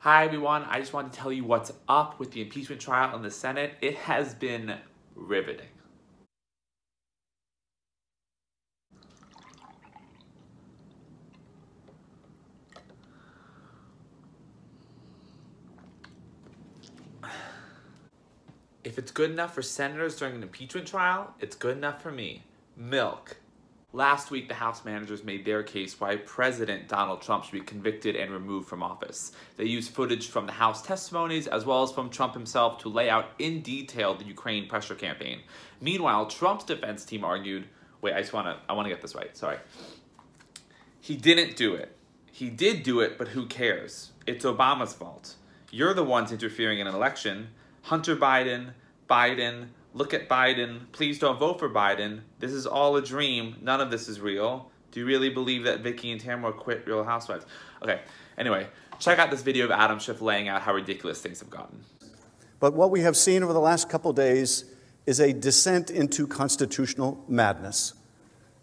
Hi everyone, I just wanted to tell you what's up with the impeachment trial in the Senate. It has been riveting. If it's good enough for senators during an impeachment trial, it's good enough for me. Milk. Last week, the House managers made their case why President Donald Trump should be convicted and removed from office. They used footage from the House testimonies as well as from Trump himself to lay out in detail the Ukraine pressure campaign. Meanwhile, Trump's defense team argued, wait, I want to get this right, sorry. He didn't do it. He did do it, but who cares? It's Obama's fault. You're the ones interfering in an election. Hunter Biden, look at Biden, please don't vote for Biden. This is all a dream. None of this is real. Do you really believe that Vicky and Tamara quit Real Housewives? Okay, anyway, check out this video of Adam Schiff laying out how ridiculous things have gotten. But what we have seen over the last couple of days is a descent into constitutional madness,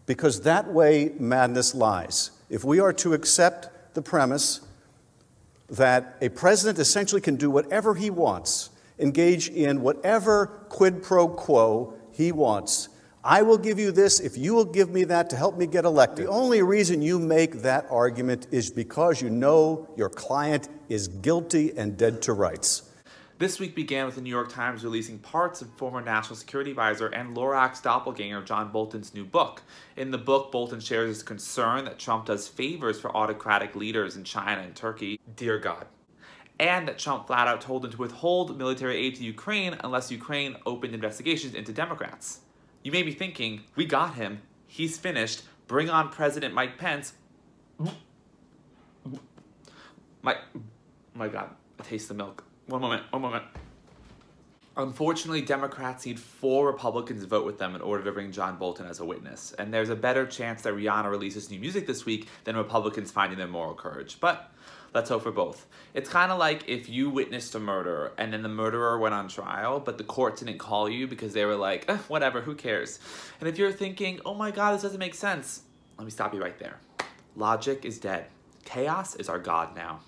because that way madness lies. If we are to accept the premise that a president essentially can do whatever he wants, engage in whatever quid pro quo he wants. I will give you this if you will give me that to help me get elected. The only reason you make that argument is because you know your client is guilty and dead to rights. This week began with the New York Times releasing parts of former National Security Advisor and Lorax doppelganger John Bolton's new book. In the book, Bolton shares his concern that Trump does favors for autocratic leaders in China and Turkey. Dear God. And that Trump flat out told him to withhold military aid to Ukraine unless Ukraine opened investigations into Democrats. You may be thinking, we got him, he's finished, bring on President Mike Pence. My God, I taste the milk. One moment. Unfortunately, Democrats need 4 Republicans to vote with them in order to bring John Bolton as a witness. And there's a better chance that Rihanna releases new music this week than Republicans finding their moral courage. But let's hope for both. It's kind of like if you witnessed a murder and then the murderer went on trial, but the court didn't call you because they were like, whatever, who cares? And if you're thinking, oh my God, this doesn't make sense, let me stop you right there. Logic is dead. Chaos is our God now.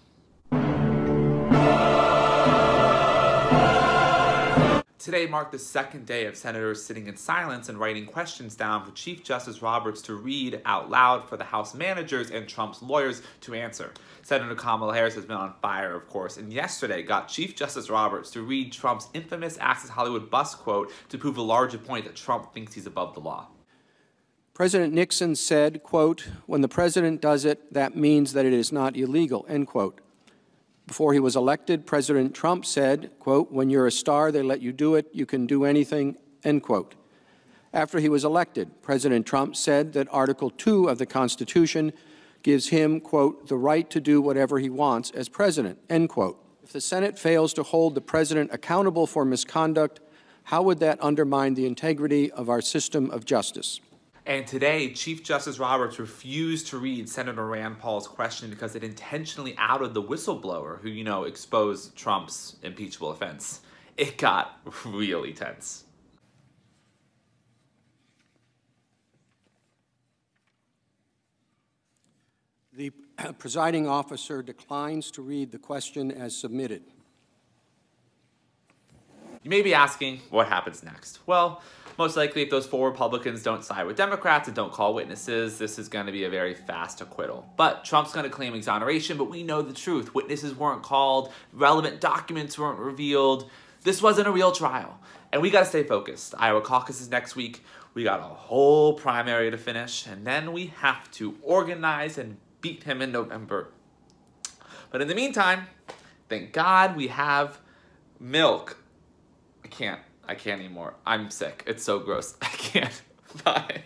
Today marked the second day of senators sitting in silence and writing questions down for Chief Justice Roberts to read out loud for the House managers and Trump's lawyers to answer. Senator Kamala Harris has been on fire, of course, and yesterday got Chief Justice Roberts to read Trump's infamous Access Hollywood bus quote to prove a larger point that Trump thinks he's above the law. President Nixon said, quote, "When the president does it, that means that it is not illegal," end quote. Before he was elected, President Trump said, quote, "When you're a star, they let you do it. You can do anything," end quote. After he was elected, President Trump said that Article 2 of the Constitution gives him, quote, "the right to do whatever he wants as president," end quote. If the Senate fails to hold the president accountable for misconduct, how would that undermine the integrity of our system of justice? And today, Chief Justice Roberts refused to read Senator Rand Paul's question because it intentionally outed the whistleblower who, exposed Trump's impeachable offense. It got really tense. The presiding officer declines to read the question as submitted. You may be asking, what happens next? Well, most likely if those 4 Republicans don't side with Democrats and don't call witnesses, this is going to be a very fast acquittal. But Trump's going to claim exoneration, but we know the truth. Witnesses weren't called, relevant documents weren't revealed. This wasn't a real trial. And we got to stay focused. Iowa caucus is next week. We got a whole primary to finish, and then we have to organize and beat him in November. But in the meantime, thank God we have milk. I can't anymore. I'm sick. It's so gross. I can't. Bye.